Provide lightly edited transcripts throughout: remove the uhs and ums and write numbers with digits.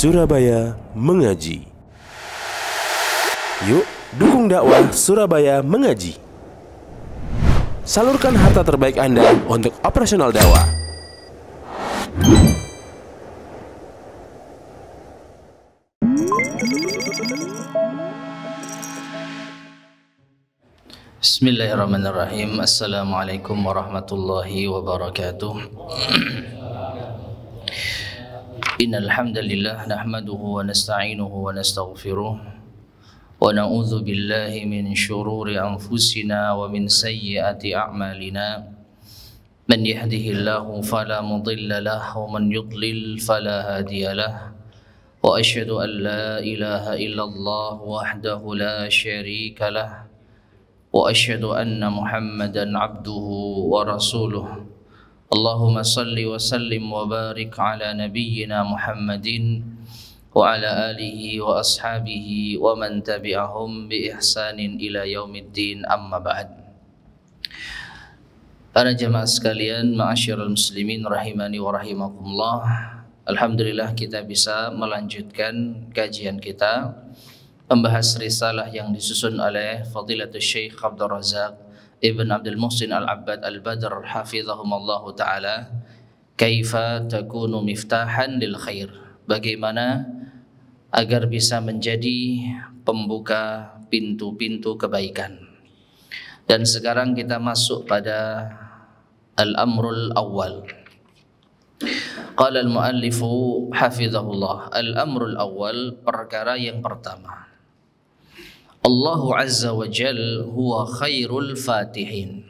Surabaya Mengaji. Yuk, dukung dakwah Surabaya Mengaji. Salurkan harta terbaik Anda untuk operasional dakwah. Bismillahirrahmanirrahim. Assalamualaikum warahmatullahi wabarakatuh. Innal hamdalillah nahmaduhu wa nasta'inuhu wa nastaghfiruh wa na'udzu billahi min shururi anfusina wa min sayyiati a'malina. Man yahdihillahu fala mudilla lahu wa man yudlil fala hadiya lahu. Wa asyhadu an la ilaha illallah wahdahu la syarika lahu. Wa asyhadu anna Muhammadan abduhu wa rasuluh. Allahumma salli wa sallim wa barik ala nabiyyina Muhammadin wa ala alihi wa ashabihi wa man tabi'ahum bi ihsanin ila yaumiddin, amma ba'd. Para jamaah sekalian, ma'asyiral muslimin rahimani wa rahimakumullah. Alhamdulillah kita bisa melanjutkan kajian kita membahas risalah yang disusun oleh Fadilatul Syekh Abdul Razak Ibn Abdul Muhsin Al-Abbad Al-Badr Hafidhahumallahu Ta'ala, Kaifa takunu miftahan lil khair, bagaimana agar bisa menjadi pembuka pintu-pintu kebaikan. Dan sekarang kita masuk pada Al-Amrul Awwal. Qala al-muallifu hafidhahullah, Al-Amrul Awwal, perkara yang pertama, Allahu Azza wa Jal huwa khairul fatihin.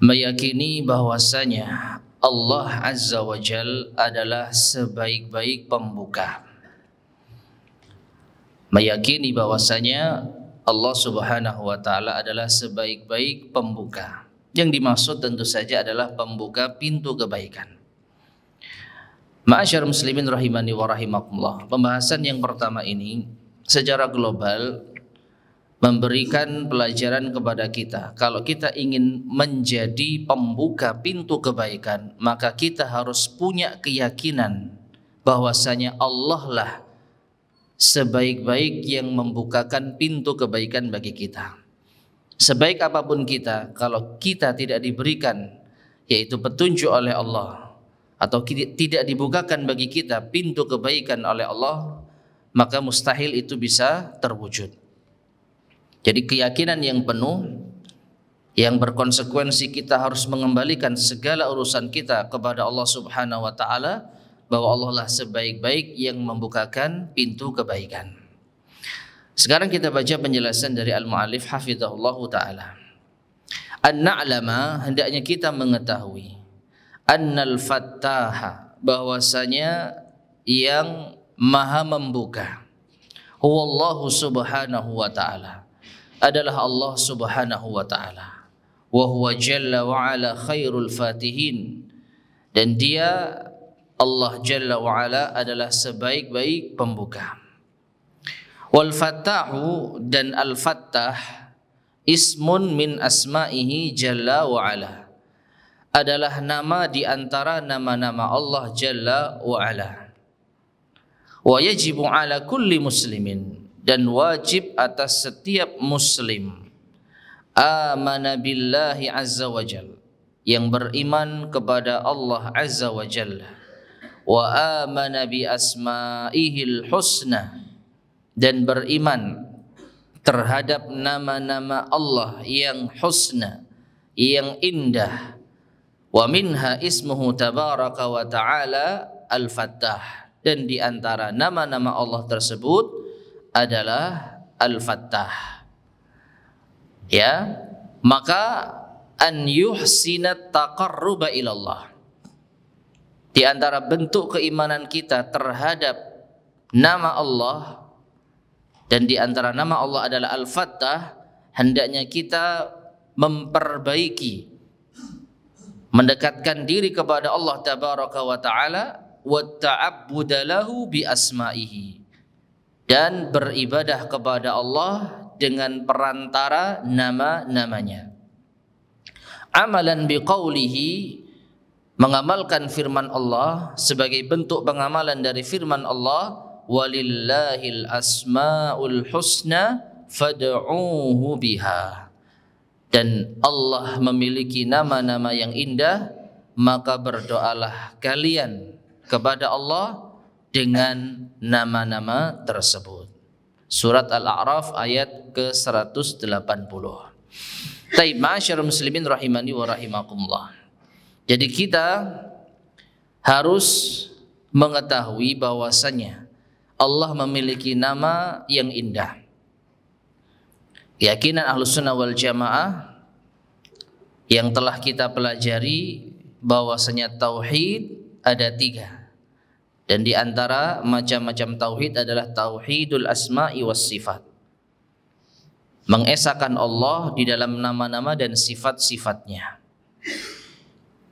Meyakini bahwasanya Allah Azza wa Jal adalah sebaik-baik pembuka. Meyakini bahwasanya Allah Subhanahu wa Ta'ala adalah sebaik-baik pembuka. Yang dimaksud tentu saja adalah pembuka pintu kebaikan. Ma'asyar muslimin rahimani wa rahimakumullah. Pembahasan yang pertama ini secara global memberikan pelajaran kepada kita. Kalau kita ingin menjadi pembuka pintu kebaikan, maka kita harus punya keyakinan bahwasanya Allah lah sebaik-baik yang membukakan pintu kebaikan bagi kita. Sebaik apapun kita, kalau kita tidak diberikan yaitu petunjuk oleh Allah, atau tidak dibukakan bagi kita pintu kebaikan oleh Allah, maka mustahil itu bisa terwujud. Jadi keyakinan yang penuh yang berkonsekuensi kita harus mengembalikan segala urusan kita kepada Allah Subhanahu wa Ta'ala, bahwa Allah lah sebaik-baik yang membukakan pintu kebaikan. Sekarang kita baca penjelasan dari al-mu'allif hafizahullah ta'ala. An-na'lama, hendaknya kita mengetahui, annal fattaha, bahwasanya yang Maha membuka, huwallahu subhanahu wa ta'ala, adalah Allah Subhanahu wa ta'ala. Wa huwa jalla wa ala khairul fatihin, dan dia Allah Jalla wa ala adalah sebaik-baik pembuka. Wal fattahu, dan al-fattah, ismun min asma'ihi Jalla wa ala, adalah nama di antara nama-nama Allah Jalla wa ala. Wa yajibu ala kulli muslimin, dan wajib atas setiap muslim, amana billahi azza wa jal, yang beriman kepada Allah azza wa jalla, wa amana bi asma'ihil husna, dan beriman terhadap nama-nama Allah yang husna, yang indah. Wa minha ismuhu tabaraka wa ta'ala al-fattah, dan di antara nama-nama Allah tersebut adalah Al-Fattah. Ya, maka an yuhsinat taqarruba ilallah, di antara bentuk keimanan kita terhadap nama Allah, dan di antara nama Allah adalah Al-Fattah, hendaknya kita memperbaiki, mendekatkan diri kepada Allah Tabaraka wa Ta'ala, wa ta'abbuda lahu bi asma'ihi, dan beribadah kepada Allah dengan perantara nama-namanya. Amalan biqaulihi, mengamalkan firman Allah sebagai bentuk pengamalan dari firman Allah, walillahil asmaul husna fad'uuhu biha. Dan Allah memiliki nama-nama yang indah, maka berdoalah kalian kepada Allah dengan nama-nama tersebut. Surat Al-A'raf ayat ke-180. Taib, ma'asyarul muslimin rahimani wa rahimakumullah. Jadi kita harus mengetahui bahwasanya Allah memiliki nama yang indah. Keyakinan Ahlus Sunnah wal Jamaah yang telah kita pelajari bahwasanya tauhid ada 3. Dan di antara macam-macam tauhid adalah tauhidul asma'i was sifat. Mengesahkan Allah di dalam nama-nama dan sifat-sifatnya.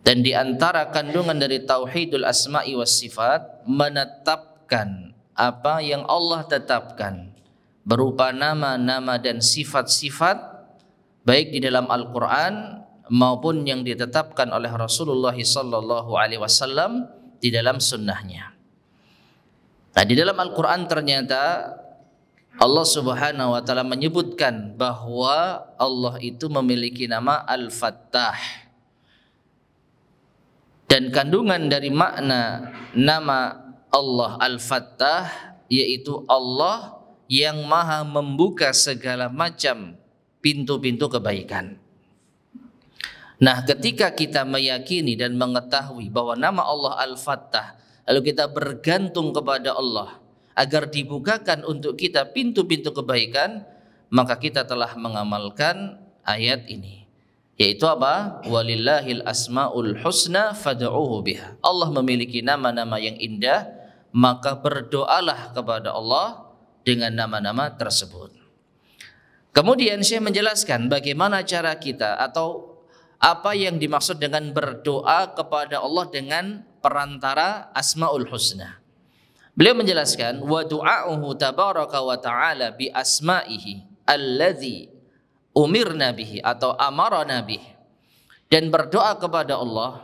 Dan di antara kandungan dari tauhidul asma'i was sifat, menetapkan apa yang Allah tetapkan berupa nama-nama dan sifat-sifat baik di dalam Al-Quran maupun yang ditetapkan oleh Rasulullah SAW di dalam sunnahnya. Nah, di dalam Al-Quran ternyata Allah Subhanahu wa Ta'ala menyebutkan bahwa Allah itu memiliki nama Al-Fattah. Dan kandungan dari makna nama Allah Al-Fattah yaitu Allah yang maha membuka segala macam pintu-pintu kebaikan. Nah, ketika kita meyakini dan mengetahui bahwa nama Allah Al-Fattah, lalu kita bergantung kepada Allah agar dibukakan untuk kita pintu-pintu kebaikan, maka kita telah mengamalkan ayat ini. Yaitu apa? Walillahil asmaul husna fad'uuhu biha. Allah memiliki nama-nama yang indah, maka berdoalah kepada Allah dengan nama-nama tersebut. Kemudian Syekh menjelaskan bagaimana cara kita atau apa yang dimaksud dengan berdoa kepada Allah dengan perantara asmaul husna. Beliau menjelaskan wa du'a'uhu tabaraka wa ta'ala bi asma'ihi alladzi umirna bihi atau amarana bihi, dan berdoa kepada Allah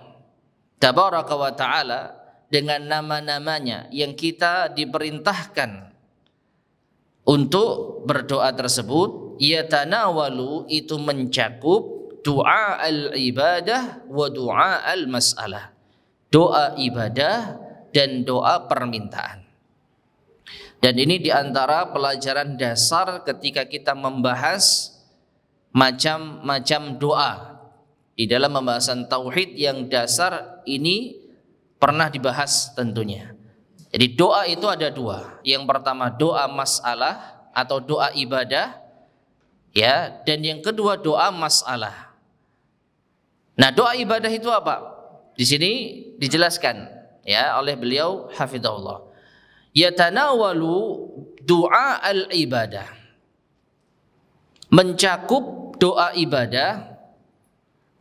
tabaraka wa ta'ala dengan nama-namanya yang kita diperintahkan untuk berdoa tersebut, yatanawalu itu mencakup doa al-ibadah wa doa al-mas'alah, doa ibadah dan doa permintaan. Dan ini diantara pelajaran dasar ketika kita membahas macam-macam doa. Di dalam pembahasan tauhid yang dasar ini pernah dibahas tentunya. Jadi doa itu ada 2. Yang pertama doa masalah atau doa ibadah, ya, dan yang kedua doa masalah. Nah, doa ibadah itu apa? Di sini dijelaskan ya oleh beliau hafizahullah. Yatanawalu doa al-ibadah, mencakup doa ibadah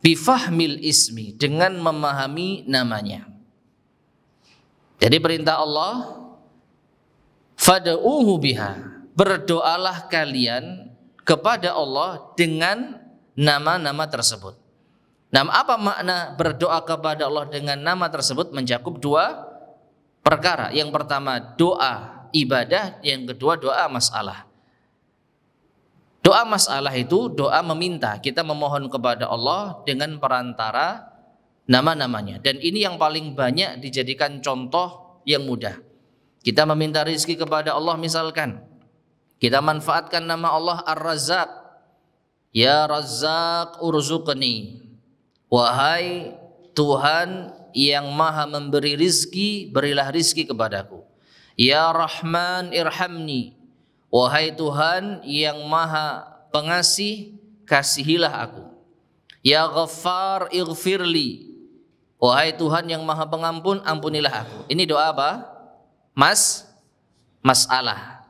bifahmil ismi, dengan memahami namanya. Jadi perintah Allah fad'uuhu biha, berdoalah kalian kepada Allah dengan nama-nama tersebut. Nah, apa makna berdoa kepada Allah dengan nama tersebut? Mencakup 2 perkara. Yang pertama doa ibadah, yang kedua doa masalah. Doa masalah itu doa meminta, kita memohon kepada Allah dengan perantara nama-namanya. Dan ini yang paling banyak dijadikan contoh yang mudah. Kita meminta rezeki kepada Allah misalkan, kita manfaatkan nama Allah Ar-Razzaq. Ya Razzaq urzuqni, wahai Tuhan yang maha memberi rizki, berilah rizki kepadaku. Ya Rahman irhamni, wahai Tuhan yang maha pengasih, kasihilah aku. Ya Ghaffar ighfirli, wahai Tuhan yang maha pengampun, ampunilah aku. Ini doa apa? Masalah.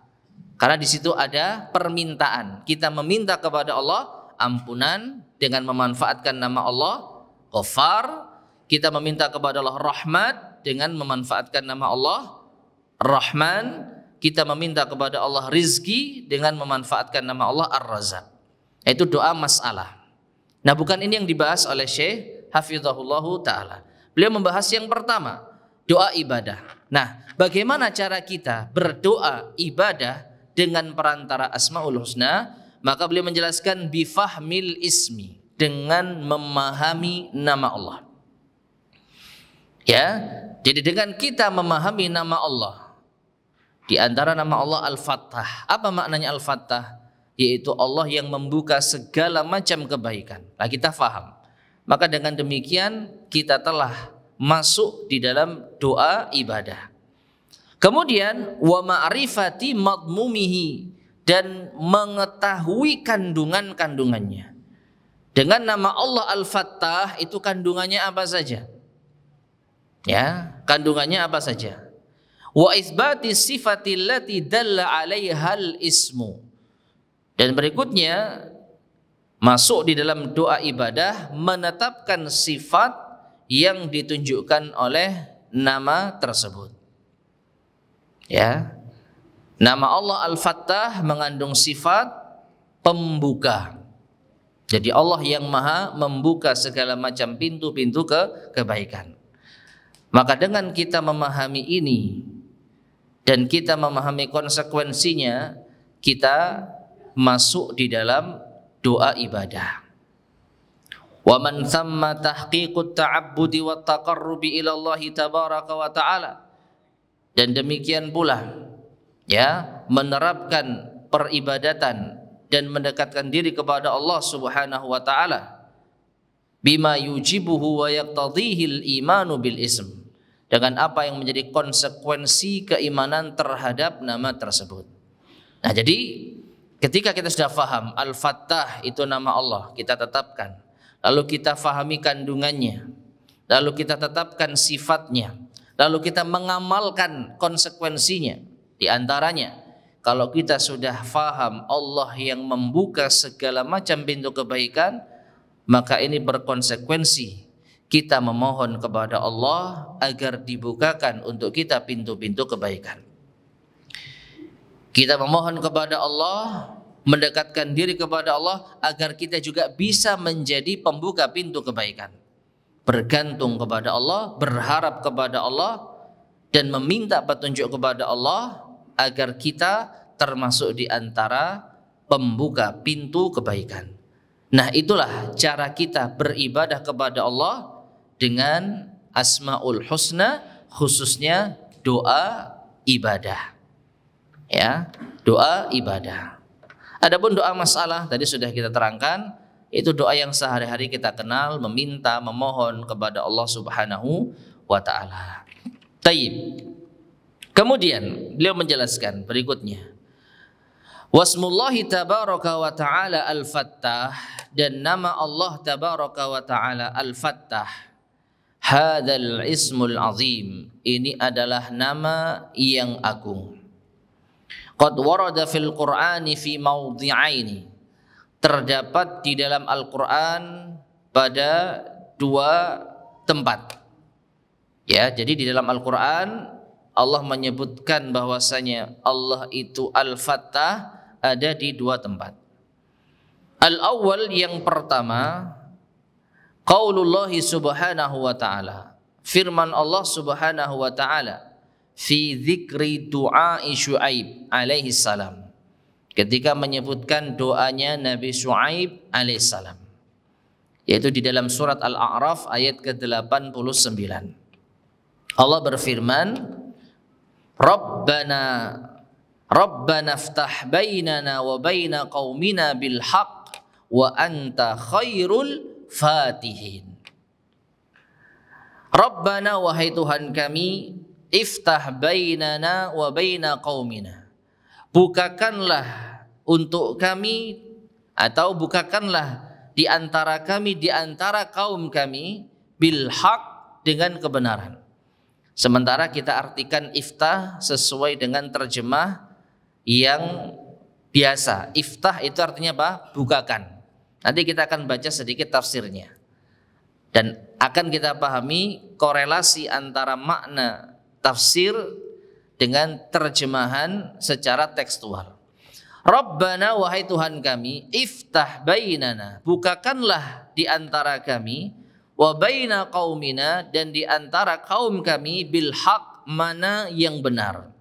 Karena di situ ada permintaan. Kita meminta kepada Allah ampunan dengan memanfaatkan nama Allah Ghaffar. Kita meminta kepada Allah rahmat dengan memanfaatkan nama Allah Rahman. Kita meminta kepada Allah rizki dengan memanfaatkan nama Allah Ar-Razzaq. Itu doa masalah. Nah, bukan ini yang dibahas oleh Syekh hafizahullahu ta'ala. Beliau membahas yang pertama, doa ibadah. Nah, bagaimana cara kita berdoa ibadah dengan perantara Asmaul Husna? Maka beliau menjelaskan bifahmil ismi, dengan memahami nama Allah. Ya, jadi dengan kita memahami nama Allah, di antara nama Allah Al-Fattah. Apa maknanya Al-Fattah? Yaitu Allah yang membuka segala macam kebaikan. Nah, kita faham. Maka dengan demikian kita telah masuk di dalam doa ibadah. Kemudian wa ma'rifati madmumihi, dan mengetahui kandungan-kandungannya. Dengan nama Allah Al-Fattah itu kandungannya apa saja? Ya, kandungannya apa saja? Wa isbati sifatil lati dalla 'alaihal ismu. Dan berikutnya masuk di dalam doa ibadah menetapkan sifat yang ditunjukkan oleh nama tersebut. Ya. Nama Allah Al-Fattah mengandung sifat pembuka. Jadi Allah yang maha membuka segala macam pintu-pintu kebaikan. Maka dengan kita memahami ini dan kita memahami konsekuensinya, kita masuk di dalam doa ibadah. Wa man thamma tahqiqut ta'abbudi wat taqarrubi ila Allah tabaraka wa ta'ala. Dan demikian pula ya, menerapkan peribadatan dan mendekatkan diri kepada Allah Subhanahu wa taala bima yujibuhu wa yaqtadhihi al-imanu bil ism, dengan apa yang menjadi konsekuensi keimanan terhadap nama tersebut. Nah, jadi ketika kita sudah faham Al-Fattah itu nama Allah, kita tetapkan, lalu kita fahami kandungannya, lalu kita tetapkan sifatnya, lalu kita mengamalkan konsekuensinya. Di antaranya, kalau kita sudah faham Allah yang membuka segala macam pintu kebaikan, maka ini berkonsekuensi kita memohon kepada Allah agar dibukakan untuk kita pintu-pintu kebaikan. Kita memohon kepada Allah, mendekatkan diri kepada Allah agar kita juga bisa menjadi pembuka pintu kebaikan. Bergantung kepada Allah, berharap kepada Allah, dan meminta petunjuk kepada Allah agar kita termasuk di antara pembuka pintu kebaikan. Nah, itulah cara kita beribadah kepada Allah dengan Asmaul Husna, khususnya doa ibadah. Ya, doa ibadah. Adapun doa masalah tadi sudah kita terangkan, itu doa yang sehari-hari kita kenal, meminta, memohon kepada Allah Subhanahu wa taala. Tayyib. Kemudian beliau menjelaskan berikutnya, wasmullahi tabaraka wa ta'ala al-fattah, dan nama Allah tabaraka wa ta'ala al-fattah, hadzal ismul azim, ini adalah nama yang agung. Qad warada fil qur'ani fi mawdhi'aini, terdapat di dalam Al-Qur'an pada dua tempat. Ya, jadi di dalam Al-Qur'an Allah menyebutkan bahwasanya Allah itu Al-Fattah ada di dua tempat. Al-awwal, yang pertama, qaulullah subhanahu wa ta'ala, firman Allah Subhanahu wa ta'ala fi dzikri du'a Syuaib alaihi salam, ketika menyebutkan doanya Nabi Syuaib alaihi salam, yaitu di dalam surat Al-A'raf ayat ke-89. Allah berfirman, Rabbana ftah bainana wa baina qaumina bil haqq wa anta khairul fatihin. Rabbana, wahai Tuhan kami, iftah bainana wa baina qaumina, bukakanlah untuk kami, atau bukakanlah di antara kami, di antara kaum kami, bil haqq, dengan kebenaran. Sementara kita artikan iftah sesuai dengan terjemah yang biasa. Iftah itu artinya apa? Bukakan. Nanti kita akan baca sedikit tafsirnya. Dan akan kita pahami korelasi antara makna tafsir dengan terjemahan secara tekstual. Rabbana, wahai Tuhan kami, iftah bainana, bukakanlah di antara kami, wa baina qaumina, dan di antara kaum kami, bil haq, mana yang benar.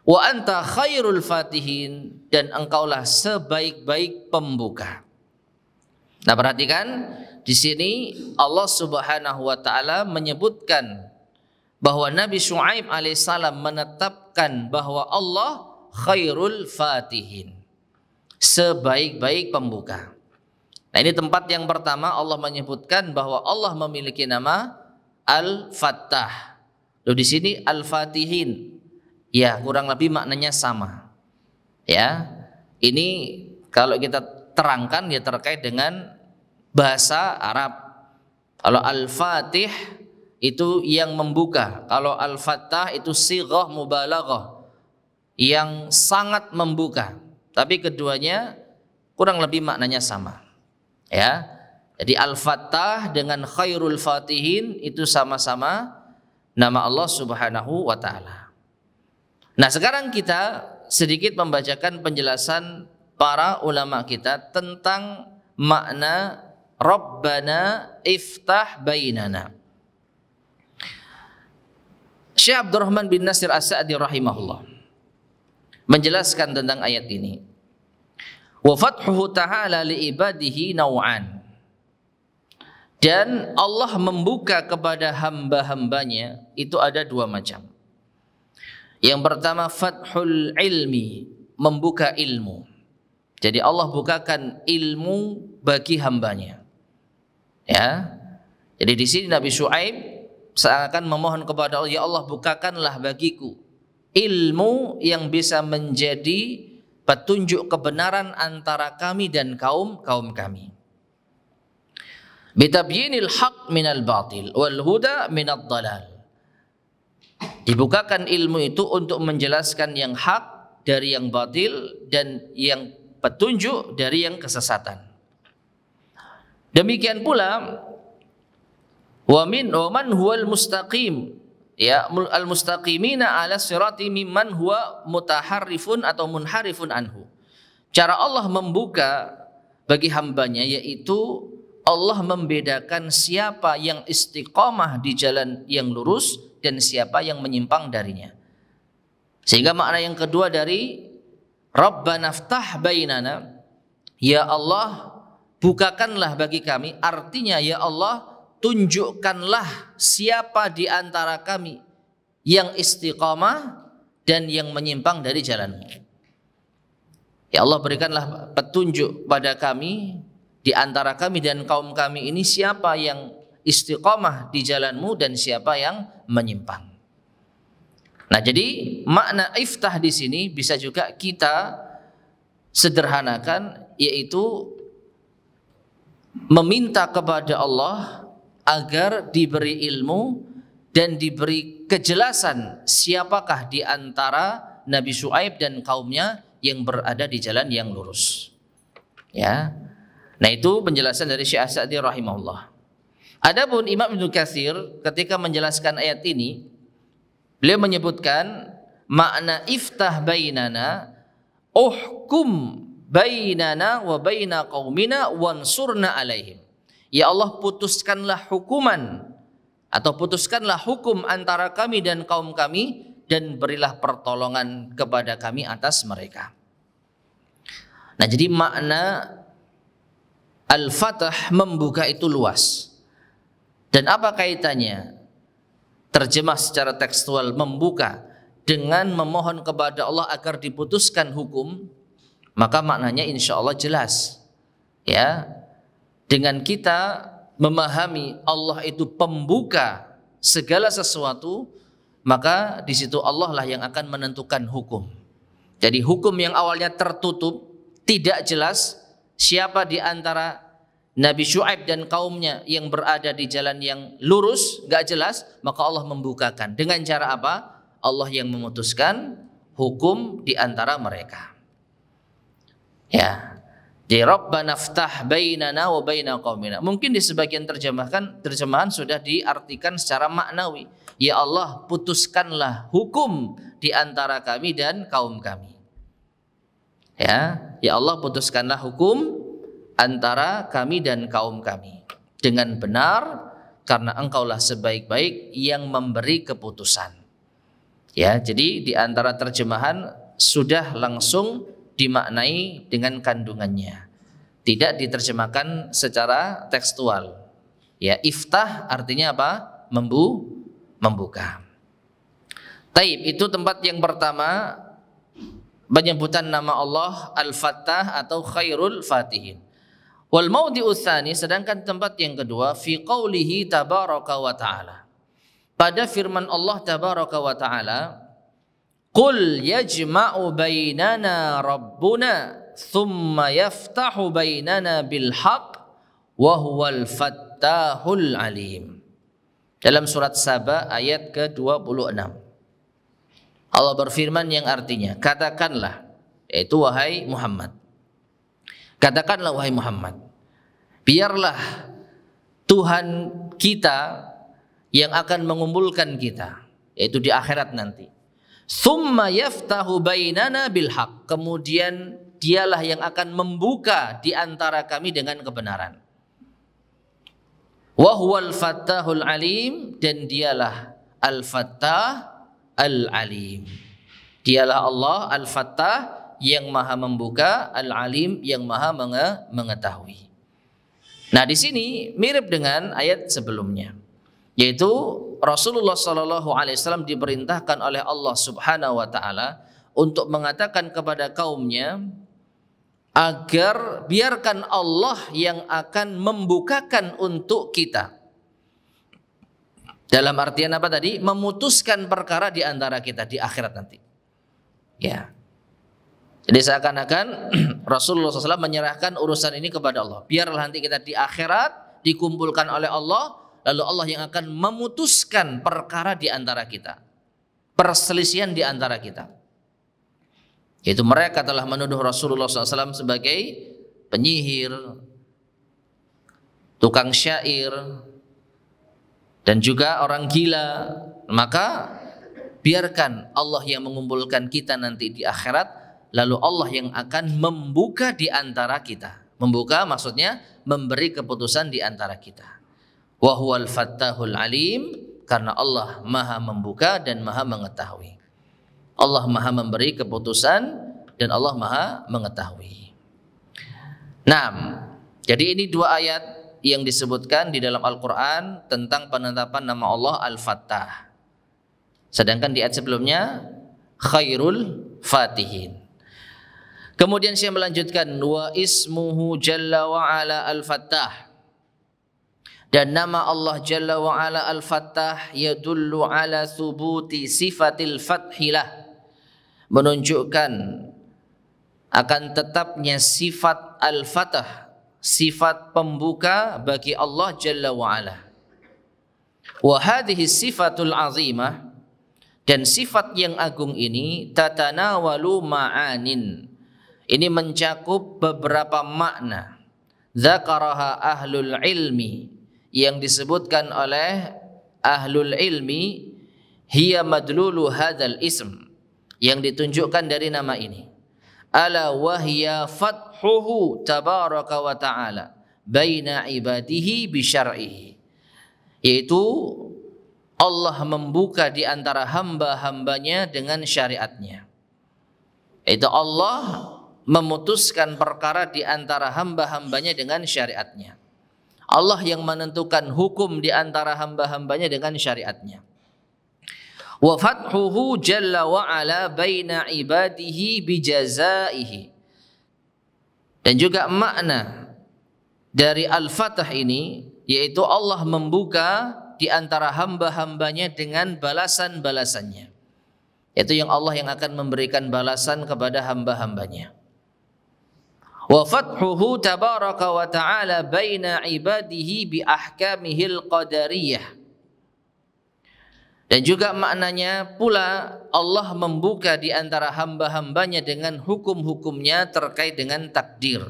Wa anta khairul fatihin, dan engkaulah sebaik-baik pembuka. Nah, perhatikan di sini Allah Subhanahu wa taala menyebutkan bahwa Nabi Syuaib alaihissalam menetapkan bahwa Allah khairul fatihin, sebaik-baik pembuka. Nah, ini tempat yang pertama Allah menyebutkan bahwa Allah memiliki nama Al-Fattah. Lalu di sini Al-Fatihin, ya kurang lebih maknanya sama. Ya, ini kalau kita terangkan ya terkait dengan bahasa Arab. Kalau Al-Fatih itu yang membuka, kalau Al-Fattah itu sighah mubalaghah, yang sangat membuka. Tapi keduanya kurang lebih maknanya sama. Ya. Jadi Al-Fattah dengan Khairul Fatihin itu sama-sama nama Allah Subhanahu wa taala. Nah, sekarang kita sedikit membacakan penjelasan para ulama kita tentang makna Rabbana iftah bainana. Syekh Abdurrahman bin Nasir As-Sa'di rahimahullah menjelaskan tentang ayat ini. Wa fathuhu ta'ala li ibadihi naw'an. Dan Allah membuka kepada hamba-hambanya itu ada dua macam. Yang pertama fathul ilmi, membuka ilmu. Jadi Allah bukakan ilmu bagi hambanya. Ya. Jadi di sini Nabi Syuaib seakan memohon kepada Allah, ya Allah bukakanlah bagiku ilmu yang bisa menjadi petunjuk kebenaran antara kami dan kaum kami. Bitabyinil haq minal batil wal huda minad dalal. Dibukakan ilmu itu untuk menjelaskan yang hak dari yang batil dan yang petunjuk dari yang kesesatan. Demikian pula wa man huwal mustaqim, ya, al mustaqimina ala sirati mimman huwa mutaharrifun atau munharifun anhu. Cara Allah membuka bagi hambanya yaitu Allah membedakan siapa yang istiqamah di jalan yang lurus dan siapa yang menyimpang darinya. Sehingga makna yang kedua dari Rabbana ftah bainana, ya Allah bukakanlah bagi kami, artinya ya Allah tunjukkanlah siapa di antara kami yang istiqamah dan yang menyimpang dari jalanmu. Ya Allah berikanlah petunjuk pada kami, di antara kami dan kaum kami ini siapa yang istiqamah di jalanmu dan siapa yang menyimpang. Nah, jadi makna iftah di sini bisa juga kita sederhanakan, yaitu meminta kepada Allah agar diberi ilmu dan diberi kejelasan siapakah di antara Nabi Syuaib dan kaumnya yang berada di jalan yang lurus. Ya. Nah, itu penjelasan dari Syekh As-Sa'di rahimahullah. Adapun Imam Ibnu Katsir ketika menjelaskan ayat ini, beliau menyebutkan makna iftah bainana, uhkum bainana wa baina qaumina wansurna alaihim. Ya Allah putuskanlah hukuman atau putuskanlah hukum antara kami dan kaum kami dan berilah pertolongan kepada kami atas mereka. Nah, jadi makna Al-Fatah membuka itu luas. Dan apa kaitannya terjemah secara tekstual membuka dengan memohon kepada Allah agar diputuskan hukum? Maka maknanya insya Allah jelas. Ya, dengan kita memahami Allah itu pembuka segala sesuatu, maka di situ Allah lah yang akan menentukan hukum. Jadi hukum yang awalnya tertutup, tidak jelas siapa di antara Nabi Syuaib dan kaumnya yang berada di jalan yang lurus, gak jelas, maka Allah membukakan. Dengan cara apa? Allah yang memutuskan hukum di antara mereka. Ya. Jadi Rabbana ftah bainana wa baina qaumina. Mungkin di sebagian terjemahan sudah diartikan secara maknawi. Ya Allah, putuskanlah hukum di antara kami dan kaum kami. Ya Allah putuskanlah hukum antara kami dan kaum kami. dengan benar, karena engkaulah sebaik-baik yang memberi keputusan. Ya, jadi di antara terjemahan sudah langsung dimaknai dengan kandungannya, tidak diterjemahkan secara tekstual. Ya, iftah artinya apa? Membuka. Taib, itu tempat yang pertama penyebutan nama Allah Al-Fattah atau Khairul Fatihin. Wal mawdi'u tsani, sedangkan tempat yang kedua fi qaulihi tabaraka wa ta'ala, pada firman Allah tabaraka wa ta'ala, qul yajma'u bainana rabbuna thumma yaftahu bainana bil haqq wa huwal fattahul alim. Dalam surat Saba ayat ke-26, Allah berfirman yang artinya, katakanlah, yaitu wahai Muhammad, katakanlah wahai Muhammad, biarlah Tuhan kita yang akan mengumpulkan kita, yaitu di akhirat nanti. Tsumma yaftahu bainana bil haqq, kemudian dialah yang akan membuka di antara kami dengan kebenaran. Wa huwal fattahul alim, dan dialah al-fattah al-alim. Dialah Allah al-fattah yang maha membuka, al-alim yang maha mengetahui. Nah, di sini mirip dengan ayat sebelumnya, yaitu Rasulullah SAW diperintahkan oleh Allah Subhanahu wa taala untuk mengatakan kepada kaumnya agar biarkan Allah yang akan membukakan untuk kita. Dalam artian apa tadi? Memutuskan perkara di antara kita di akhirat nanti. Ya. Jadi seakan-akan Rasulullah SAW menyerahkan urusan ini kepada Allah. Biarlah nanti kita di akhirat dikumpulkan oleh Allah, lalu Allah yang akan memutuskan perkara di antara kita, perselisihan di antara kita. Yaitu mereka telah menuduh Rasulullah SAW sebagai penyihir, tukang syair, dan juga orang gila. Maka biarkan Allah yang mengumpulkan kita nanti di akhirat, lalu Allah yang akan membuka di antara kita. Membuka maksudnya memberi keputusan di antara kita. Wa huwal fattahul alim, karena Allah maha membuka dan maha mengetahui. Allah maha memberi keputusan dan Allah maha mengetahui. Nah, jadi ini dua ayat yang disebutkan di dalam Al-Quran tentang penetapan nama Allah Al-Fattah. Sedangkan di ayat sebelumnya Khairul Fatihin. Kemudian saya melanjutkan, wa ismuhu jalla wa ala al-fattah, dan nama Allah jalla wa ala al-fattah yadullu ala thubuti sifatil fathilah, menunjukkan akan tetapnya sifat al-fatah, sifat pembuka bagi Allah jalla wa ala. Wa hadhihi sifatul azimah, dan sifat yang agung ini tatanawalu ma'anin, ini mencakup beberapa makna. Dzakaraha ahlul ilmi, yang disebutkan oleh ahlul ilmi, hiya madlulu hadzal ism, yang ditunjukkan dari nama ini. Ala wahya fathuhu tabaraka wa ta'ala baina ibadihi bi syar'ihi, yaitu Allah membuka di antara hamba-hambanya dengan syariatnya. Itu Allah memutuskan perkara di antara hamba-hambanya dengan syariatnya. Allah yang menentukan hukum di antara hamba-hambanya dengan syariatnya. Wa fathuhu jalla wa ala baina ibadihi bijazaihi, dan juga makna dari al-fath ini yaitu Allah membuka di antara hamba-hambanya dengan balasan-balasannya. Itu yang Allah yang akan memberikan balasan kepada hamba-hambanya. Wa fathuhu tabaraka wa ta'ala baina ibadihi bi ahkamihil qadariyah, dan juga maknanya pula Allah membuka di antara hamba-hambanya dengan hukum-hukumnya terkait dengan takdir.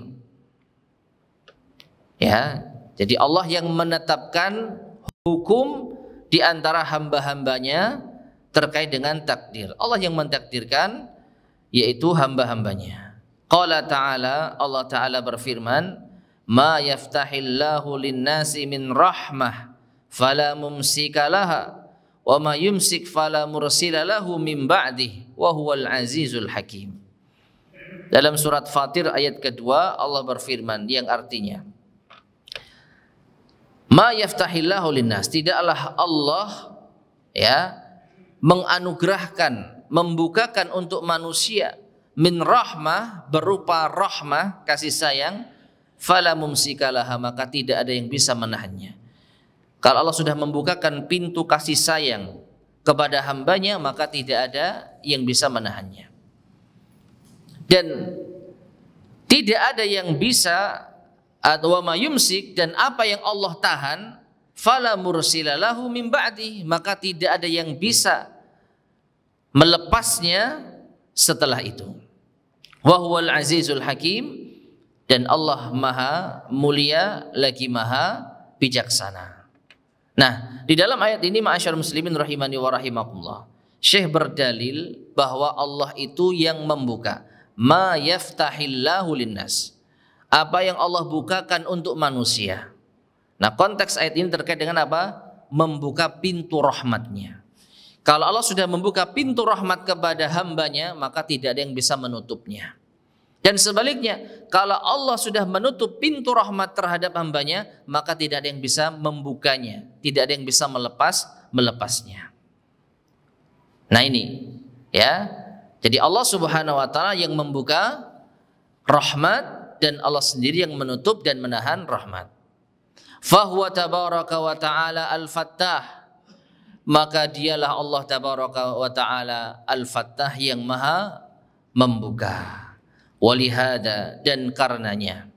Ya, jadi Allah yang menetapkan hukum di antara hamba-hambanya terkait dengan takdir. Allah yang mentakdirkan, yaitu hamba-hambanya. Qala ta'ala, Allah ta'ala berfirman, ma yaftahillahu lin-nasi min rahmah fala mumsika laha wa ma yumsik fala mursila lahu min ba'dih wa huwal azizul hakim. Dalam surat Fatir ayat kedua Allah berfirman yang artinya ma yaftahillahu linnas, tidaklah Allah ya menganugerahkan, membukakan untuk manusia min rahmah, berupa rahmah kasih sayang, fala mumsikalaha, maka tidak ada yang bisa menahannya. Kalau Allah sudah membukakan pintu kasih sayang kepada hambanya, maka tidak ada yang bisa menahannya. Dan tidak ada yang bisa, atau ma yumsik, dan apa yang Allah tahan, fala mursilalahu min ba'di, maka tidak ada yang bisa melepasnya setelah itu. Wa huwal azizul hakim, dan Allah maha mulia lagi maha bijaksana. Nah, di dalam ayat ini ma'asyarul muslimin rahimani wa rahimakumullah, Syekh berdalil bahwa Allah itu yang membuka ma yaftahillahu linnas, apa yang Allah bukakan untuk manusia. Nah, konteks ayat ini terkait dengan apa? Membuka pintu rahmatnya. Kalau Allah sudah membuka pintu rahmat kepada hambanya, maka tidak ada yang bisa menutupnya. Dan sebaliknya, kalau Allah sudah menutup pintu rahmat terhadap hambanya, maka tidak ada yang bisa membukanya, tidak ada yang bisa melepasnya. Nah ini, ya. Jadi Allah Subhanahu wa taala yang membuka rahmat, dan Allah sendiri yang menutup dan menahan rahmat. Fahuwa tabaraka wa ta'ala al-fattah, maka dialah Allah tabaraka wa ta'ala al-fattah yang maha membuka. Walihada, dan karenanya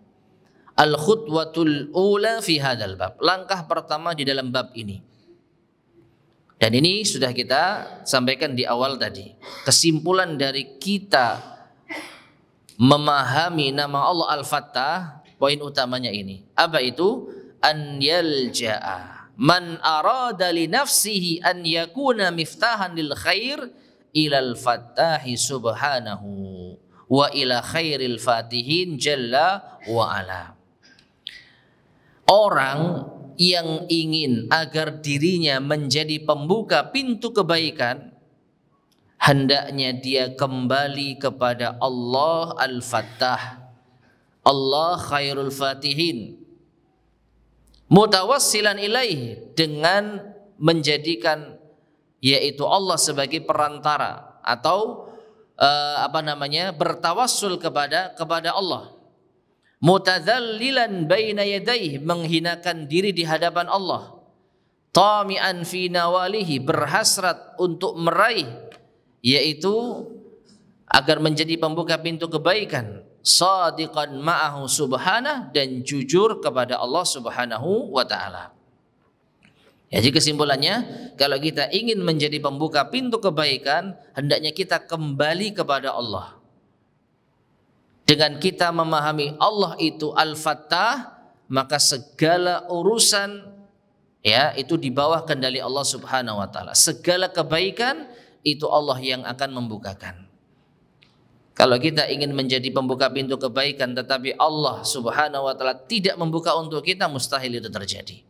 al-khutwatul ula fi hadzal bab, langkah pertama di dalam bab ini. Dan ini sudah kita sampaikan di awal tadi. Kesimpulan dari kita memahami nama Allah Al-Fattah, poin utamanya ini. Apa itu? An yalja'a man arada li nafsihi an yakuna miftahan lil khair ilal fattahi subhanahu wa ila khairil fatihin jalla wa ala. Orang yang ingin agar dirinya menjadi pembuka pintu kebaikan, hendaknya dia kembali kepada Allah Al-Fattah, Allah Khairul Fatihin, mutawassilan ilaih, dengan menjadikan yaitu Allah sebagai perantara, atau bertawassul kepada Allah, mutadzallilan baina yadayhi, menghinakan diri di hadapan Allah, tami'an fi nawalihi, berhasrat untuk meraih, yaitu agar menjadi pembuka pintu kebaikan, shadiqan ma'ahu subhanah, dan jujur kepada Allah Subhanahu wa taala. Jadi kesimpulannya, kalau kita ingin menjadi pembuka pintu kebaikan, hendaknya kita kembali kepada Allah. Dengan kita memahami Allah itu Al-Fattah, maka segala urusan ya itu di bawah kendali Allah Subhanahu wa taala. Segala kebaikan itu Allah yang akan membukakan. Kalau kita ingin menjadi pembuka pintu kebaikan tetapi Allah Subhanahu wa taala tidak membuka untuk kita, mustahil itu terjadi.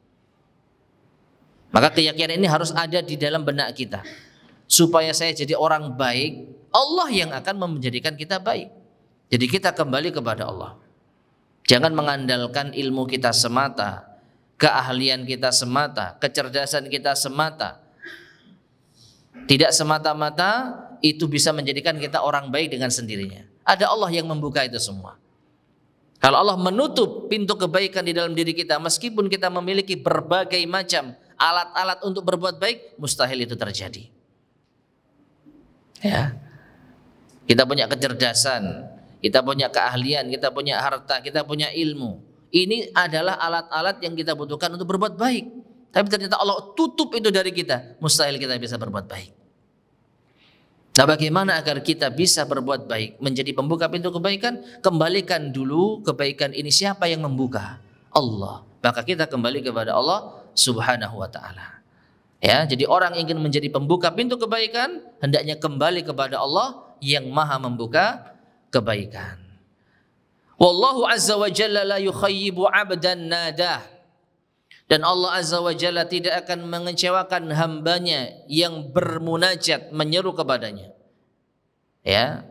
Maka keyakinan ini harus ada di dalam benak kita. Supaya saya jadi orang baik, Allah yang akan menjadikan kita baik. Jadi kita kembali kepada Allah. Jangan mengandalkan ilmu kita semata, keahlian kita semata, kecerdasan kita semata. Tidak semata-mata itu bisa menjadikan kita orang baik dengan sendirinya. Ada Allah yang membuka itu semua. Kalau Allah menutup pintu kebaikan di dalam diri kita, meskipun kita memiliki berbagai macam alat-alat untuk berbuat baik, mustahil itu terjadi. Ya. Kita punya kecerdasan, kita punya keahlian, kita punya harta, kita punya ilmu. Ini adalah alat-alat yang kita butuhkan untuk berbuat baik. Tapi ternyata Allah tutup itu dari kita, mustahil kita bisa berbuat baik. Nah, bagaimana agar kita bisa berbuat baik, menjadi pembuka pintu kebaikan? Kembalikan dulu kebaikan ini siapa yang membuka? Allah. Maka kita kembali kepada Allah Subhanahu wa taala. Ya, jadi orang ingin menjadi pembuka pintu kebaikan, hendaknya kembali kepada Allah yang Maha membuka kebaikan. Wallahu azza wa jalla la yukhayyibu 'abdan nadah. Dan Allah azza wa jalla tidak akan mengecewakan hambanya yang bermunajat menyeru kepadanya. Ya.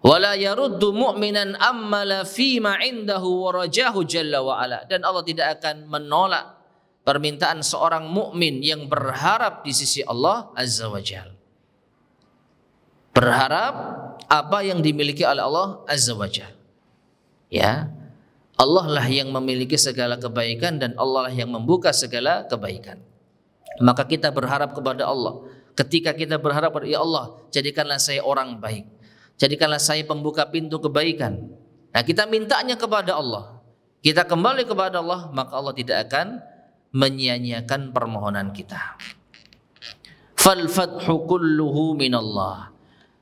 Wala yaruddu mu'minan ammala fima 'indahu wa rajahu jalla wa ala. Dan Allah tidak akan menolak permintaan seorang mukmin yang berharap di sisi Allah azza wa jalla. Berharap apa yang dimiliki oleh Allah azza wa jalla. Ya. Allah lah yang memiliki segala kebaikan dan Allah lah yang membuka segala kebaikan. Maka kita berharap kepada Allah. Ketika kita berharap kepada ya Allah, jadikanlah saya orang baik. Jadikanlah saya pembuka pintu kebaikan. Nah, kita mintanya kepada Allah. Kita kembali kepada Allah, maka Allah tidak akan menyia-nyiakan permohonan kita. Fal fathu kulluhu minallah.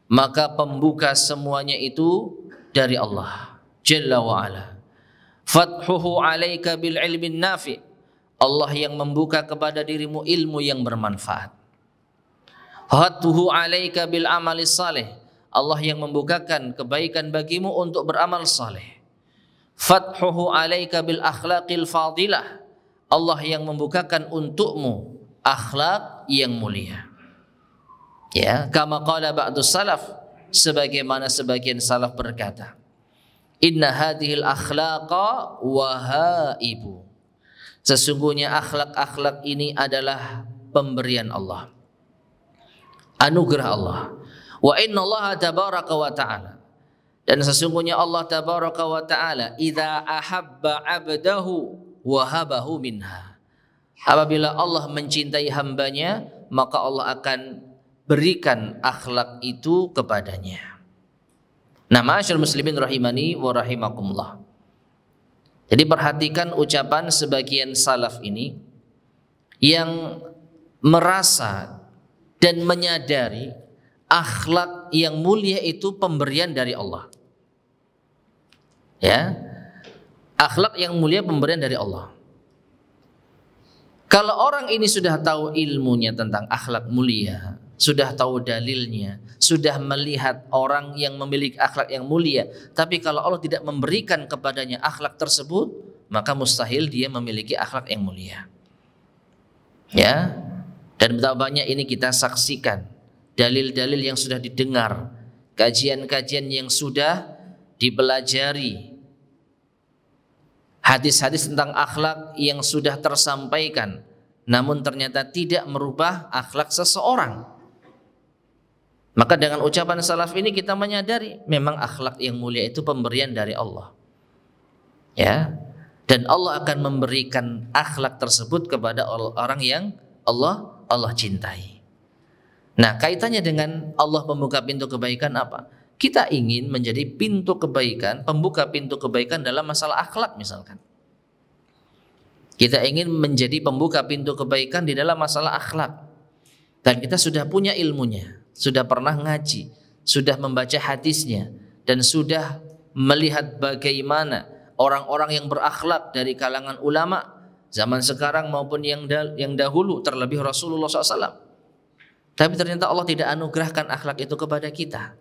Maka pembuka semuanya itu dari Allah Jalla wa ala. Fathuhu alaika bil ilmin nafi. Allah yang membuka kepada dirimu ilmu yang bermanfaat. Fathuhu alaika bil amali salih. Allah yang membukakan kebaikan bagimu untuk beramal saleh. Fathuhu alaika bil akhlaqil fadilah. Allah yang membukakan untukmu akhlak yang mulia. Ya, kama qala ba'du salaf, sebagaimana sebagian salaf berkata, inna hadhil akhlaqa wahaibu. Sesungguhnya akhlak-akhlak ini adalah pemberian Allah, anugerah Allah. Wa inna Allah tabaraka wa ta'ala. Dan sesungguhnya Allah tabaraka wa ta'ala idza ahabba 'abdahu wahabahu minha. Apabila Allah mencintai hambanya, maka Allah akan berikan akhlak itu kepadanya. Nah, ma'asyiral muslimin rahimani wa rahimakumullah. Jadi perhatikan ucapan sebagian salaf ini yang merasa dan menyadari akhlak yang mulia itu pemberian dari Allah. Ya. Akhlak yang mulia pemberian dari Allah. Kalau orang ini sudah tahu ilmunya tentang akhlak mulia, sudah tahu dalilnya, sudah melihat orang yang memiliki akhlak yang mulia, tapi kalau Allah tidak memberikan kepadanya akhlak tersebut, maka mustahil dia memiliki akhlak yang mulia. Ya. Dan betapa banyak ini kita saksikan, dalil-dalil yang sudah didengar, kajian-kajian yang sudah dipelajari, hadis-hadis tentang akhlak yang sudah tersampaikan, namun ternyata tidak merubah akhlak seseorang. Maka dengan ucapan salaf ini kita menyadari memang akhlak yang mulia itu pemberian dari Allah. Ya. Dan Allah akan memberikan akhlak tersebut kepada orang yang Allah cintai. Nah, kaitannya dengan Allah membuka pintu kebaikan apa? Kita ingin menjadi pintu kebaikan, pembuka pintu kebaikan dalam masalah akhlak misalkan. Kita ingin menjadi pembuka pintu kebaikan di dalam masalah akhlak. Dan kita sudah punya ilmunya, sudah pernah ngaji, sudah membaca hadisnya, dan sudah melihat bagaimana orang-orang yang berakhlak dari kalangan ulama zaman sekarang maupun yang dahulu, terlebih Rasulullah SAW. Tapi ternyata Allah tidak anugerahkan akhlak itu kepada kita.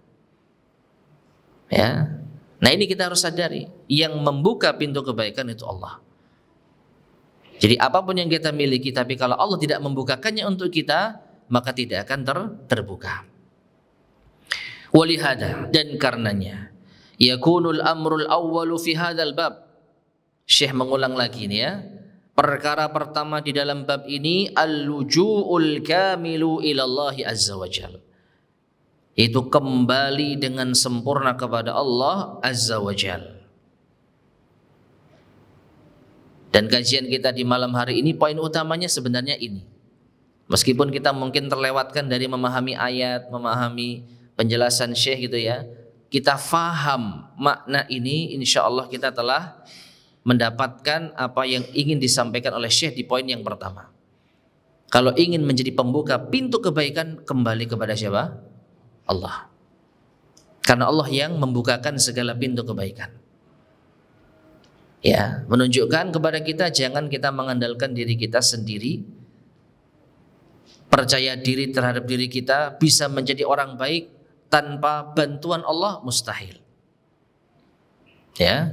Ya. Nah, ini kita harus sadari, yang membuka pintu kebaikan itu Allah. Jadi apapun yang kita miliki, tapi kalau Allah tidak membukakannya untuk kita, maka tidak akan terbuka. Walihada, dan karenanya, yakunul amrul awwalu fi hadzal bab. Syekh mengulang lagi ini ya. Perkara pertama di dalam bab ini al-luju'ul kamilu ilallahi azza wa jalla. Itu kembali dengan sempurna kepada Allah azza wa jalla. Dan kajian kita di malam hari ini poin utamanya sebenarnya ini. Meskipun kita mungkin terlewatkan dari memahami ayat, memahami penjelasan Syekh gitu ya, kita faham makna ini, insya Allah kita telah mendapatkan apa yang ingin disampaikan oleh Syekh di poin yang pertama. Kalau ingin menjadi pembuka pintu kebaikan, kembali kepada siapa? Allah. Karena Allah yang membukakan segala pintu kebaikan. Ya, menunjukkan kepada kita jangan kita mengandalkan diri kita sendiri. Percaya diri terhadap diri kita bisa menjadi orang baik tanpa bantuan Allah mustahil. Ya,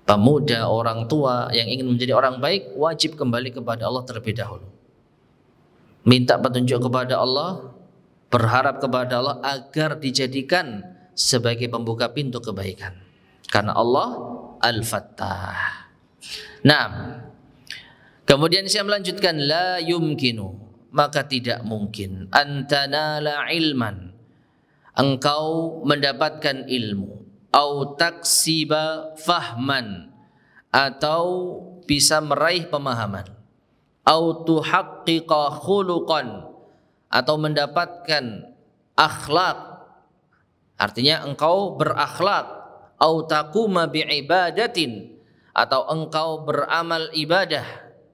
pemuda, orang tua yang ingin menjadi orang baik wajib kembali kepada Allah terlebih dahulu. Minta petunjuk kepada Allah, berharap kepada Allah agar dijadikan sebagai pembuka pintu kebaikan. Karena Allah Al-Fattah. Nah, kemudian saya melanjutkan, la yumkinu, maka tidak mungkin, antanala ilman, engkau mendapatkan ilmu, au taksiba fahman, atau bisa meraih pemahaman, au tuhaqqiqa khuluqan, atau mendapatkan akhlak, artinya engkau berakhlak, au taquma biibadatin, atau engkau beramal ibadah,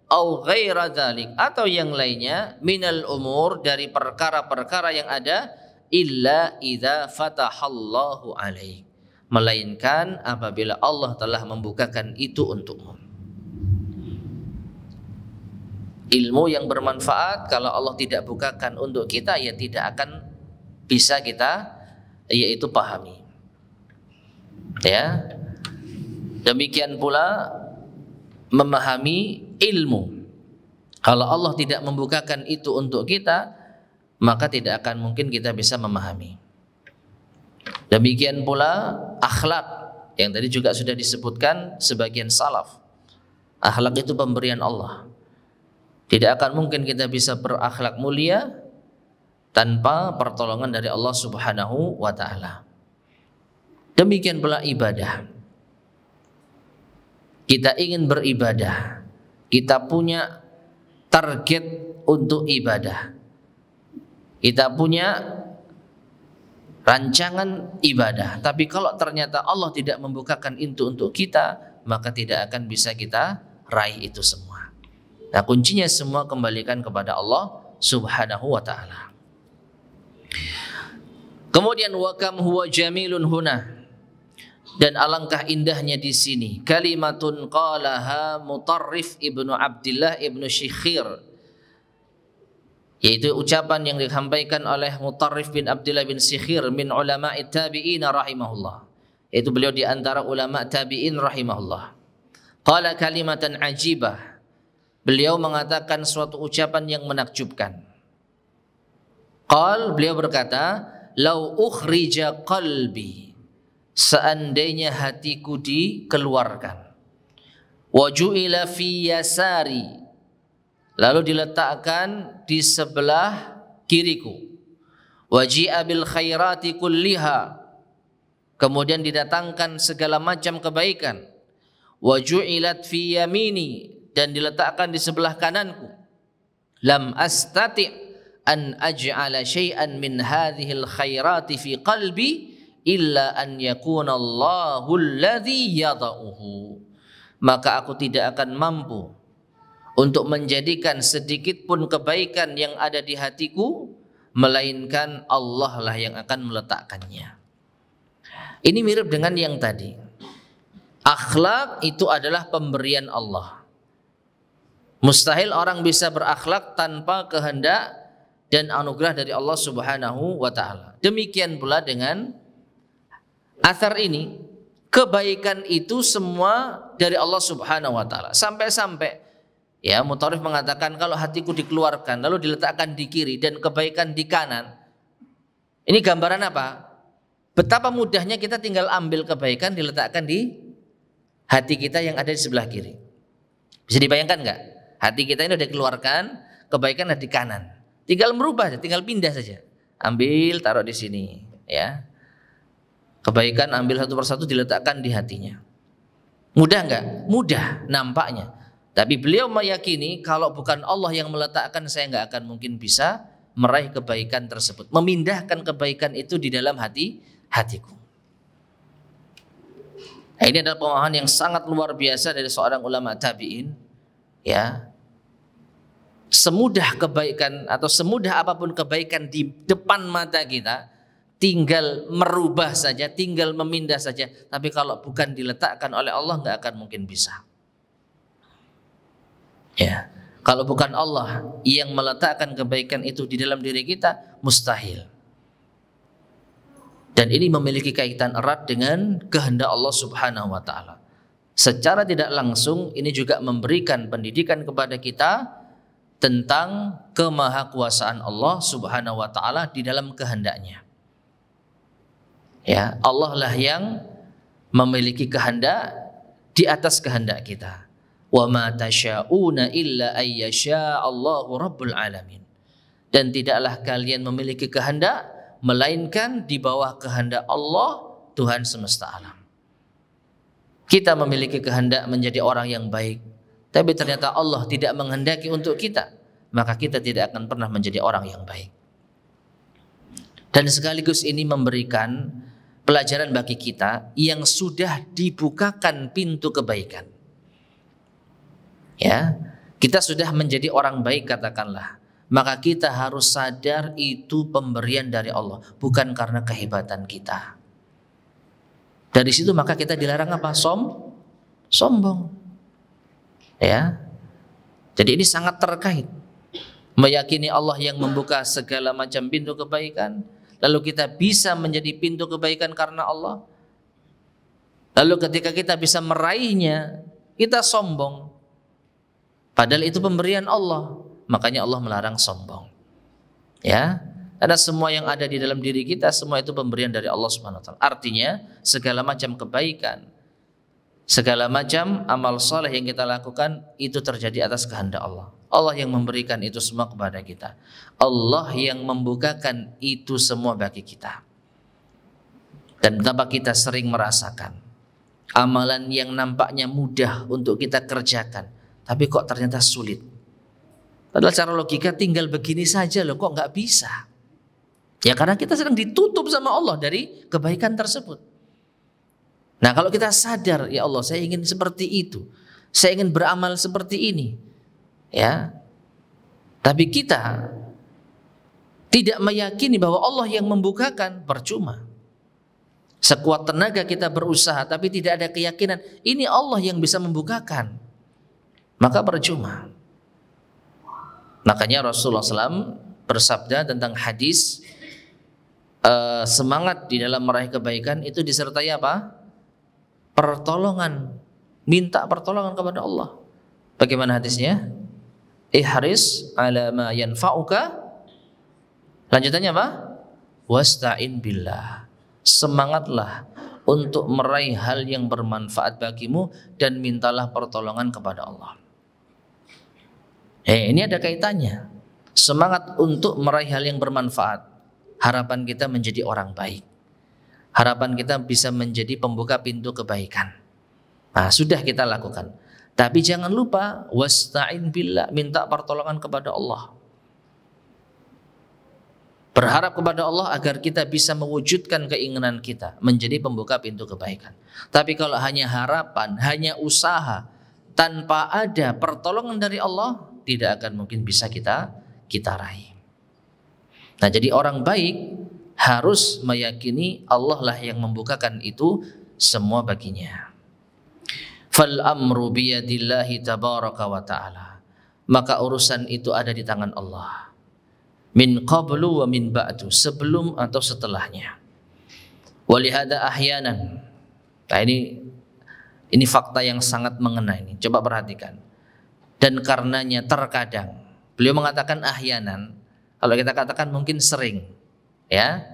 au ghaira dzalik, atau yang lainnya, minal umur, dari perkara-perkara yang ada, illa idza fatahallahu alaik, melainkan apabila Allah telah membukakan itu untukmu. Ilmu yang bermanfaat kalau Allah tidak bukakan untuk kita, ya tidak akan bisa kita yaitu pahami. Ya. Demikian pula memahami ilmu. Kalau Allah tidak membukakan itu untuk kita, maka tidak akan mungkin kita bisa memahami. Demikian pula akhlak, yang tadi juga sudah disebutkan sebagian salaf. Akhlak itu pemberian Allah. Tidak akan mungkin kita bisa berakhlak mulia tanpa pertolongan dari Allah Subhanahu wa ta'ala. Demikian pula ibadah. Kita ingin beribadah, kita punya target untuk ibadah, kita punya rancangan ibadah, tapi kalau ternyata Allah tidak membukakan itu untuk kita, maka tidak akan bisa kita raih itu semua. Nah, kuncinya semua kembalikan kepada Allah Subhanahu wa ta'ala. Kemudian wa kam huwa jamilun huna, dan alangkah indahnya di sini kalimatun qalaha Mutarrif ibnu Abdillah ibnu Syikhir, yaitu ucapan yang disampaikan oleh Mutarrif bin Abdillah bin Syikhir min ulama'i tabi'in rahimahullah, yaitu beliau di antara ulama tabi'in rahimahullah. Qala kalimatan ajibah, beliau mengatakan suatu ucapan yang menakjubkan. Beliau berkata, lau ukhrija qalbi, seandainya hatiku dikeluarkan, waju'ila fi yasari, lalu diletakkan di sebelah kiriku, waji'a bil khairati kulliha, kemudian didatangkan segala macam kebaikan, waju'ilat fi yamini, dan diletakkan di sebelah kananku, lam astati' an aj'ala syai'an min hadhil khairati fi qalbi illa an yakuna Allahu alladhi yada'uhu, maka aku tidak akan mampu untuk menjadikan sedikit pun kebaikan yang ada di hatiku, melainkan Allah lah yang akan meletakkannya. Ini mirip dengan yang tadi. Akhlak itu adalah pemberian Allah. Mustahil orang bisa berakhlak tanpa kehendak dan anugerah dari Allah Subhanahu wa ta'ala. Demikian pula dengan athar ini, kebaikan itu semua dari Allah Subhanahu wa ta'ala. Sampai-sampai ya Mutarrif mengatakan kalau hatiku dikeluarkan lalu diletakkan di kiri dan kebaikan di kanan. Ini gambaran apa? Betapa mudahnya kita tinggal ambil kebaikan diletakkan di hati kita yang ada di sebelah kiri. Bisa dibayangkan enggak? Hati kita ini sudah dikeluarkan, kebaikan ada di kanan. Tinggal merubah, tinggal pindah saja. Ambil, taruh di sini, ya. Kebaikan ambil satu persatu diletakkan di hatinya. Mudah enggak? Mudah nampaknya. Tapi beliau meyakini kalau bukan Allah yang meletakkan, saya enggak akan mungkin bisa meraih kebaikan tersebut, memindahkan kebaikan itu di dalam hatiku. Nah, ini adalah pemahaman yang sangat luar biasa dari seorang ulama tabi'in, ya. Semudah kebaikan atau semudah apapun kebaikan di depan mata kita, tinggal merubah saja, tinggal memindah saja. Tapi kalau bukan diletakkan oleh Allah, nggak akan mungkin bisa. Ya, kalau bukan Allah yang meletakkan kebaikan itu di dalam diri kita, mustahil. Dan ini memiliki kaitan erat dengan kehendak Allah Subhanahu wa taala. Secara tidak langsung ini juga memberikan pendidikan kepada kita tentang kemahakuasaan Allah Subhanahu wa taala di dalam kehendaknya. Ya, Allah lah yang memiliki kehendak di atas kehendak kita. Wa ma tasyauna illa ayyasha Allahu rabbul alamin. Dan tidaklah kalian memiliki kehendak melainkan di bawah kehendak Allah, Tuhan semesta alam. Kita memiliki kehendak menjadi orang yang baik, tapi ternyata Allah tidak menghendaki untuk kita, maka kita tidak akan pernah menjadi orang yang baik. Dan sekaligus ini memberikan pelajaran bagi kita yang sudah dibukakan pintu kebaikan. Ya, kita sudah menjadi orang baik katakanlah. Maka kita harus sadar itu pemberian dari Allah, bukan karena kehebatan kita. Dari situ maka kita dilarang apa? Sombong. Ya. Jadi ini sangat terkait. Meyakini Allah yang membuka segala macam pintu kebaikan, lalu kita bisa menjadi pintu kebaikan karena Allah. Lalu ketika kita bisa meraihnya, kita sombong. Padahal itu pemberian Allah. Makanya Allah melarang sombong. Ya, karena semua yang ada di dalam diri kita semua itu pemberian dari Allah Subhanahu wa taala. Artinya segala macam kebaikan, segala macam amal saleh yang kita lakukan itu terjadi atas kehendak Allah. Allah yang memberikan itu semua kepada kita. Allah yang membukakan itu semua bagi kita. Dan betapa kita sering merasakan amalan yang nampaknya mudah untuk kita kerjakan, tapi kok ternyata sulit. Padahal secara logika tinggal begini saja loh, kok nggak bisa? Ya karena kita sedang ditutup sama Allah dari kebaikan tersebut. Nah kalau kita sadar, ya Allah saya ingin seperti itu, saya ingin beramal seperti ini, ya. Tapi kita tidak meyakini bahwa Allah yang membukakan, percuma. Sekuat tenaga kita berusaha, tapi tidak ada keyakinan ini Allah yang bisa membukakan, maka percuma. Makanya Rasulullah SAW bersabda tentang hadis semangat di dalam meraih kebaikan itu disertai apa? Pertolongan, minta pertolongan kepada Allah. Bagaimana hadisnya? Ihris ala ma yanfa'uka. Lanjutannya apa? Wasta'in billah. Semangatlah untuk meraih hal yang bermanfaat bagimu dan mintalah pertolongan kepada Allah. Ini ada kaitannya. Semangat untuk meraih hal yang bermanfaat. Harapan kita menjadi orang baik. Harapan kita bisa menjadi pembuka pintu kebaikan. Nah, sudah kita lakukan. Tapi jangan lupa wasta'in billah, minta pertolongan kepada Allah. Berharap kepada Allah agar kita bisa mewujudkan keinginan kita menjadi pembuka pintu kebaikan. Tapi kalau hanya harapan, hanya usaha tanpa ada pertolongan dari Allah, tidak akan mungkin bisa kita raih. Nah, jadi orang baik harus meyakini Allah lah yang membukakan itu semua baginya. Fal amru biyadillahi tabaraka wa ta'ala. Maka urusan itu ada di tangan Allah. Min qablu wa min ba'du, sebelum atau setelahnya. Walihada ahyanan. Nah, ini fakta yang sangat mengena ini. Coba perhatikan. Dan karenanya terkadang, beliau mengatakan ahyanan, kalau kita katakan mungkin sering, ya.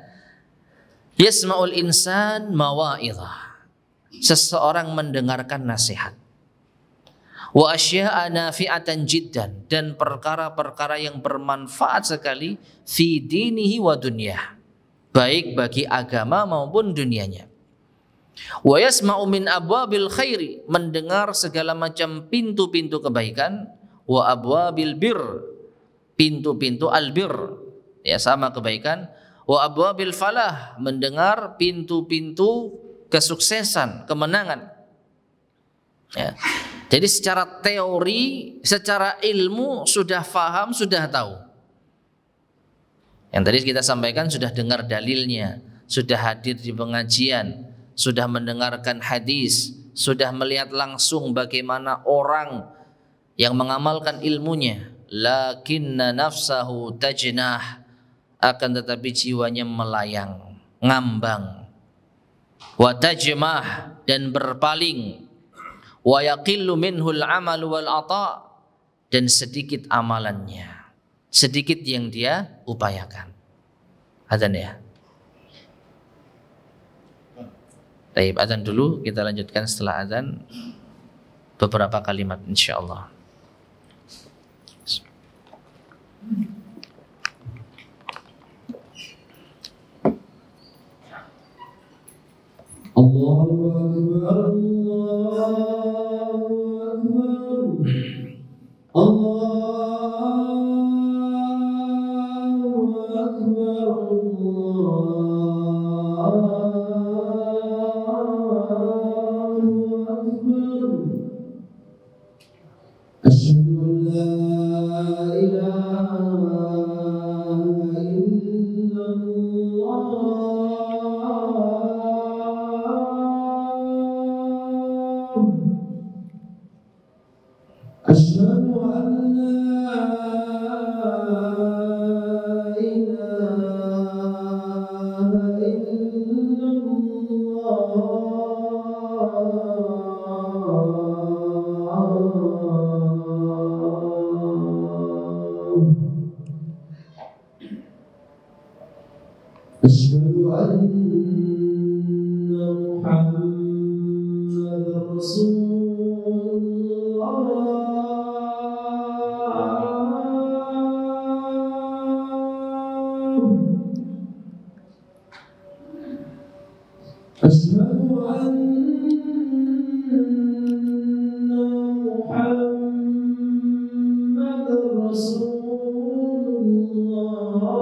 Yasma'ul insan mawa'idhah. Seseorang mendengarkan nasihat. Wa asya'a nafi'atan jiddan, dan perkara-perkara yang bermanfaat sekali fi dinihi wa dunyah, baik bagi agama maupun dunianya. Wa yasma'u min abwabil khairi, mendengar segala macam pintu-pintu kebaikan. Wa abwabil bir, pintu-pintu albir, ya sama kebaikan. Wa abwabil falah, mendengar pintu-pintu kesuksesan, kemenangan. Ya. Jadi secara teori, secara ilmu sudah faham, sudah tahu. Yang tadi kita sampaikan sudah dengar dalilnya, sudah hadir di pengajian, sudah mendengarkan hadis, sudah melihat langsung bagaimana orang yang mengamalkan ilmunya. Lakinna nafsahu tajnah, akan tetapi jiwanya melayang, ngambang, wa tajmah, dan berpaling, wa yaqillu minhul amal wal ata, dan sedikit amalannya, sedikit yang dia upayakan. Adzan ya. Baik, adzan dulu, kita lanjutkan setelah adzan beberapa kalimat insyaallah. Allahu Akbar, Allahu Akbar, Allahu Akbar, Allahu Akbar. Asyhadu an la ilaha أشهد أن لا إله إلا الله أشهد أن محمدا رسول أشهد أن محمدا رسول الله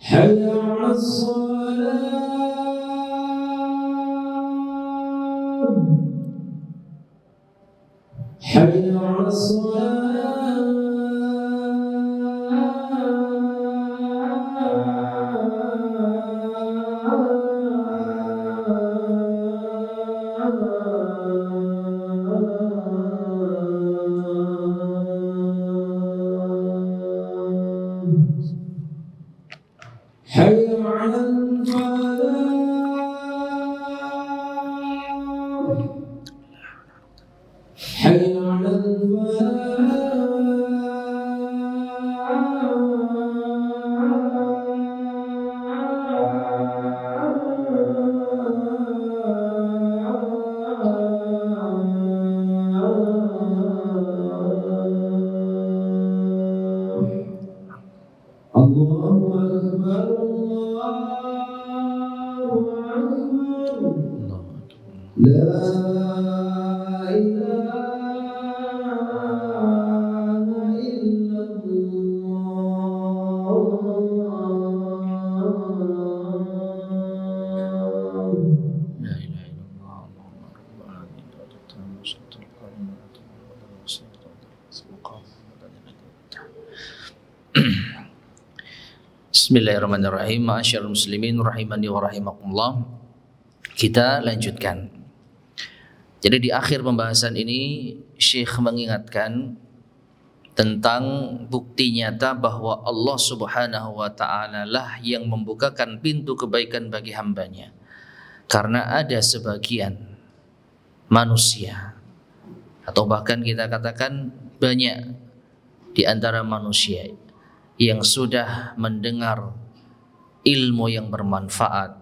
حي على الصلاة حي على حي على الفلاح حي على الله أكبر الله أكبر لا إله إلا الله La ilaha illallah Muhammadur Rasulullah. Bismillahirrahmanirrahim. Ma'asyiral muslimin rahimani wa rahimakumullah. Kita lanjutkan. Jadi di akhir pembahasan ini Syekh mengingatkan tentang bukti nyata bahwa Allah Subhanahu wa ta'ala lah yang membukakan pintu kebaikan bagi hambanya. Karena ada sebagian manusia, atau bahkan kita katakan banyak di antara manusia yang sudah mendengar ilmu yang bermanfaat,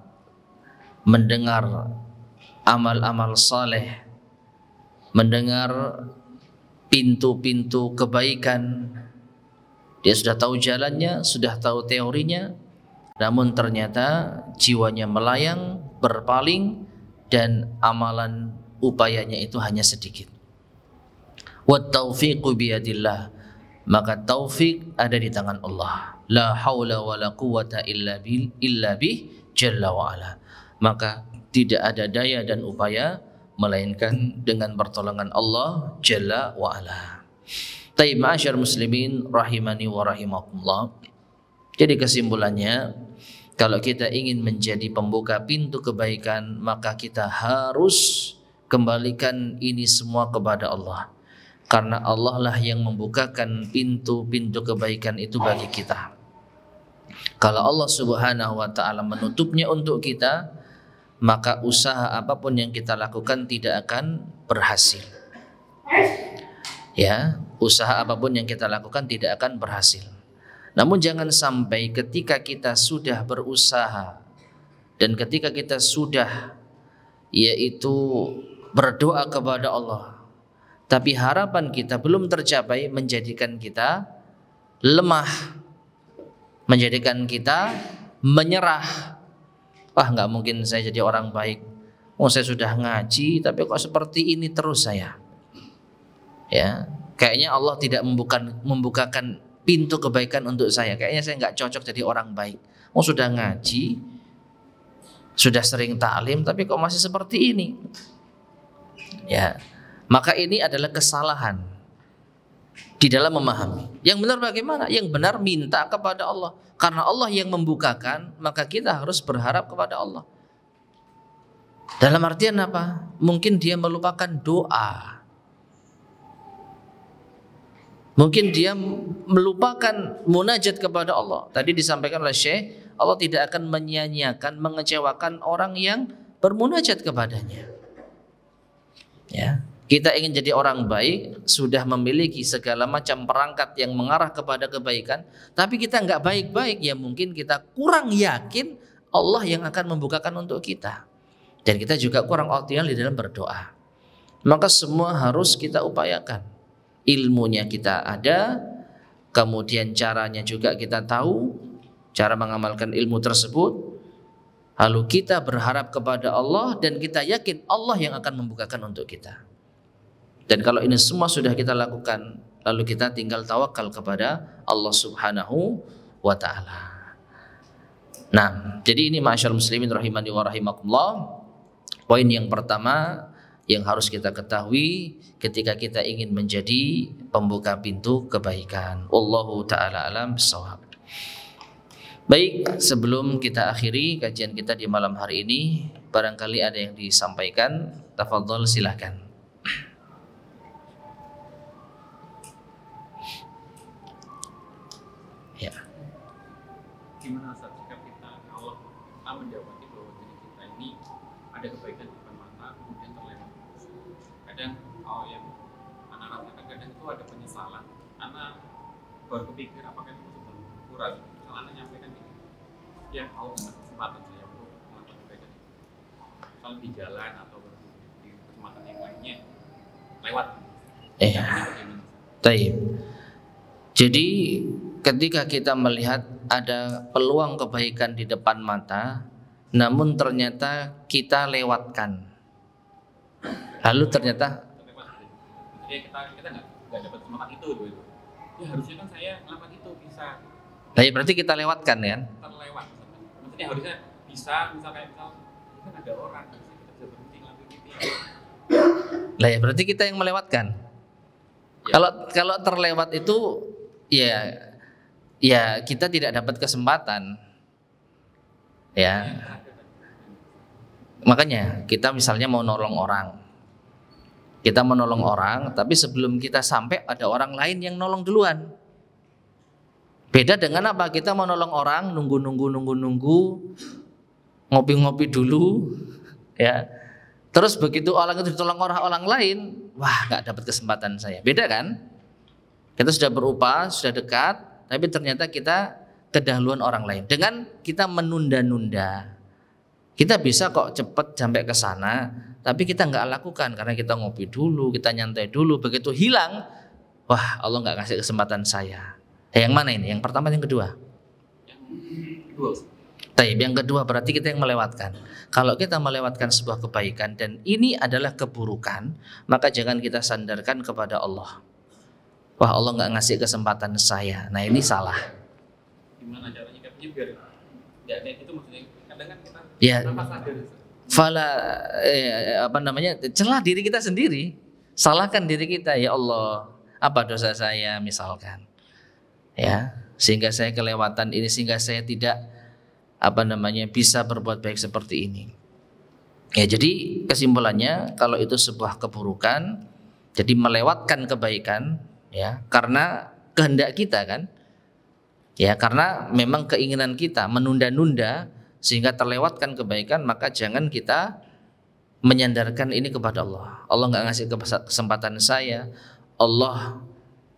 mendengar amal-amal saleh, mendengar pintu-pintu kebaikan. Dia sudah tahu jalannya, sudah tahu teorinya, namun ternyata jiwanya melayang, berpaling, dan amalan upayanya itu hanya sedikit. Wat taufiqu biyadillah, maka taufik ada di tangan Allah. La haula wala quwata illa bih jalla wa ala. Maka tidak ada daya dan upaya melainkan dengan pertolongan Allah jalla wa ala. Taib ma'asyar muslimin rahimani wa rahimakumullah. Jadi kesimpulannya, kalau kita ingin menjadi pembuka pintu kebaikan, maka kita harus kembalikan ini semua kepada Allah. Karena Allah lah yang membukakan pintu-pintu kebaikan itu bagi kita. Kalau Allah Subhanahu wa ta'ala menutupnya untuk kita, maka usaha apapun yang kita lakukan tidak akan berhasil. Ya, usaha apapun yang kita lakukan tidak akan berhasil. Namun jangan sampai ketika kita sudah berusaha dan ketika kita sudah yaitu berdoa kepada Allah, tapi harapan kita belum tercapai, menjadikan kita lemah, menjadikan kita menyerah. Wah, nggak mungkin saya jadi orang baik. Oh, saya sudah ngaji tapi kok seperti ini terus saya. Ya, kayaknya Allah tidak membukakan pintu kebaikan untuk saya. Kayaknya saya nggak cocok jadi orang baik. Oh, sudah ngaji, sudah sering taklim, tapi kok masih seperti ini? Ya, maka ini adalah kesalahan di dalam memahami. Yang benar bagaimana? Yang benar minta kepada Allah. Karena Allah yang membukakan, maka kita harus berharap kepada Allah. Dalam artian apa? Mungkin dia melupakan doa. Mungkin dia melupakan munajat kepada Allah. Tadi disampaikan oleh Syekh, Allah tidak akan menyia-nyiakan, mengecewakan orang yang bermunajat kepadanya. Ya, kita ingin jadi orang baik, sudah memiliki segala macam perangkat yang mengarah kepada kebaikan, tapi kita nggak baik-baik, ya mungkin kita kurang yakin Allah yang akan membukakan untuk kita. Dan kita juga kurang optimal di dalam berdoa. Maka semua harus kita upayakan. Ilmunya kita ada, kemudian caranya juga kita tahu, cara mengamalkan ilmu tersebut. Lalu kita berharap kepada Allah dan kita yakin Allah yang akan membukakan untuk kita. Dan kalau ini semua sudah kita lakukan, lalu kita tinggal tawakal kepada Allah Subhanahu wa ta'ala. Nah, jadi ini ma'asyarul muslimin rahimani wa rahimakumullah. Poin yang pertama yang harus kita ketahui ketika kita ingin menjadi pembuka pintu kebaikan. Wallahu ta'ala alam bissawab. Baik, sebelum kita akhiri kajian kita di malam hari ini, barangkali ada yang disampaikan, tafadhol silahkan. Ya. Gimana saat sikap kita Allah menjawabkan bahwa diri kita ini ada kebaikan di depan mata, kemudian terlewat. Kadang yang anak rasakan kadang itu ada penyesalan. Anak baru kepikir apakah itu betul kurang. Misal anak nyampaikan gini, ya Allah kasih kesempatan saya untuk melakukan kebaikan. Misal di jalan atau di kesempatan yang lainnya lewat. Taib. Jadi ketika kita melihat ada peluang kebaikan di depan mata, namun ternyata kita lewatkan. Lalu ternyata kita nggak dapat kesempatan itu. Ya harusnya kan saya melakukan itu bisa. Nah, ya berarti kita lewatkan kan? Terlewat. Maksudnya harusnya bisa, misal kan ada orang, harusnya kita bisa berhenti ngelakuin itu. Lah ya berarti kita yang melewatkan. Ya. Kalau terlewat itu ya kita tidak dapat kesempatan. Ya. Makanya kita misalnya mau nolong orang. Kita menolong orang, tapi sebelum kita sampai ada orang lain yang nolong duluan. Beda dengan apa? Kita mau nolong orang, nunggu, ngopi-ngopi dulu, ya. Terus begitu orang itu ditolong orang lain, wah nggak dapat kesempatan saya. Beda kan? Kita sudah berupaya, sudah dekat, tapi ternyata kita kedahuluan orang lain. Dengan kita menunda-nunda, kita bisa kok cepat sampai ke sana, tapi kita nggak lakukan karena kita ngopi dulu, kita nyantai dulu. Begitu hilang, wah Allah nggak kasih kesempatan saya. Yang mana ini? Yang pertama, yang kedua? Yang kedua. Taib, yang kedua berarti kita yang melewatkan. Kalau kita melewatkan sebuah kebaikan dan ini adalah keburukan, maka jangan kita sandarkan kepada Allah. Wah Allah nggak ngasih kesempatan saya. Nah ini salah. Gimana caranya katanya biar nggak kayak gitu, maksudnya kadang kan kita sadar. Celah diri kita sendiri, salahkan diri kita. Ya Allah, apa dosa saya misalkan, ya sehingga saya kelewatan ini, sehingga saya tidak bisa berbuat baik seperti ini. Ya, jadi kesimpulannya kalau itu sebuah keburukan, jadi melewatkan kebaikan ya karena kehendak kita kan. Ya, karena memang keinginan kita menunda-nunda sehingga terlewatkan kebaikan, maka jangan kita menyandarkan ini kepada Allah. Allah nggak ngasih kesempatan saya, Allah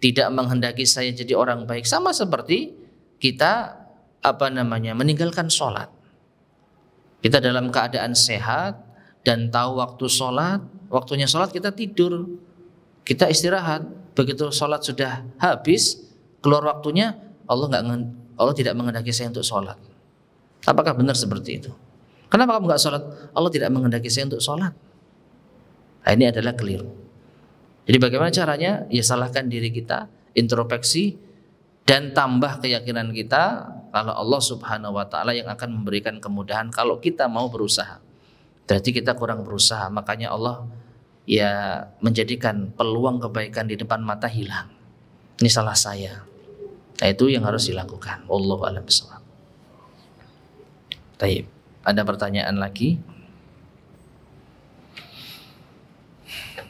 tidak menghendaki saya jadi orang baik. Sama seperti kita meninggalkan sholat. Kita dalam keadaan sehat dan tahu waktu sholat, waktunya sholat kita tidur, kita istirahat. Begitu sholat sudah habis, keluar waktunya, Allah tidak menghendaki saya untuk sholat. Apakah benar seperti itu? Kenapa kamu nggak sholat? Allah tidak menghendaki saya untuk sholat. Nah, ini adalah keliru. Jadi bagaimana caranya? Ya salahkan diri kita, introspeksi, dan tambah keyakinan kita kalau Allah Subhanahu wa Ta'ala yang akan memberikan kemudahan kalau kita mau berusaha. Berarti kita kurang berusaha, makanya Allah ya menjadikan peluang kebaikan di depan mata hilang. Ini salah saya. Nah, itu yang harus dilakukan. Wallahu a'lam bishawab. Baik, ada pertanyaan lagi?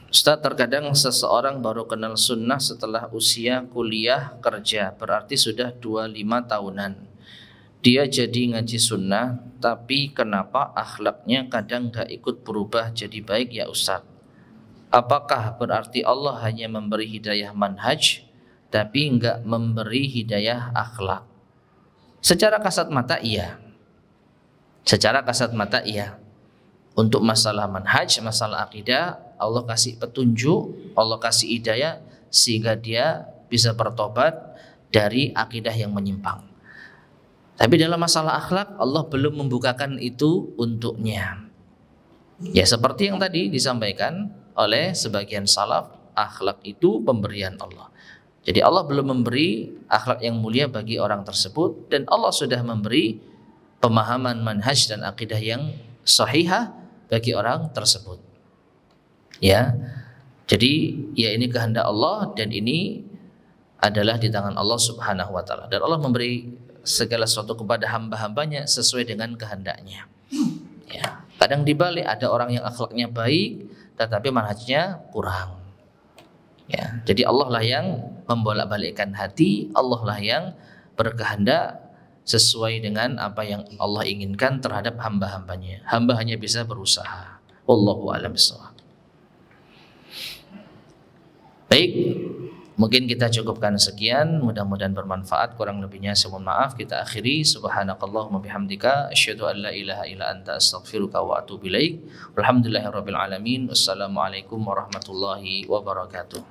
Ustaz, terkadang seseorang baru kenal sunnah setelah usia kuliah kerja, berarti sudah 25 tahunan. Dia jadi ngaji sunnah, tapi kenapa akhlaknya kadang gak ikut berubah jadi baik ya Ustaz? Apakah berarti Allah hanya memberi hidayah manhaj, tapi enggak memberi hidayah akhlak? Secara kasat mata iya. Secara kasat mata iya. Untuk masalah manhaj, masalah akidah, Allah kasih petunjuk, Allah kasih hidayah sehingga dia bisa bertobat dari akidah yang menyimpang. Tapi dalam masalah akhlak, Allah belum membukakan itu untuknya. Ya seperti yang tadi disampaikan oleh sebagian salaf, akhlak itu pemberian Allah. Jadi Allah belum memberi akhlak yang mulia bagi orang tersebut, dan Allah sudah memberi pemahaman manhaj dan akidah yang sahihah bagi orang tersebut. Ya, jadi ya ini kehendak Allah dan ini adalah di tangan Allah Subhanahu wa Ta'ala. Dan Allah memberi segala sesuatu kepada hamba-hambanya sesuai dengan kehendaknya. Ya, kadang dibalik ada orang yang akhlaknya baik tetapi manhajnya kurang. Ya, jadi Allah lah yang membolak-balikkan hati, Allah lah yang berkehendak sesuai dengan apa yang Allah inginkan terhadap hamba-hambanya. Hamba hanya bisa berusaha. Wallahu a'lam bishawab. Baik, mungkin kita cukupkan sekian. Mudah-mudahan bermanfaat. Kurang lebihnya saya mohon maaf. Kita akhiri. Subhanakallahumma bihamdika asyhadu an la ilaha illa anta astaghfiruka wa atubu ilaik. Walhamdulillahirabbil alamin. Wassalamualaikum warahmatullahi wabarakatuh.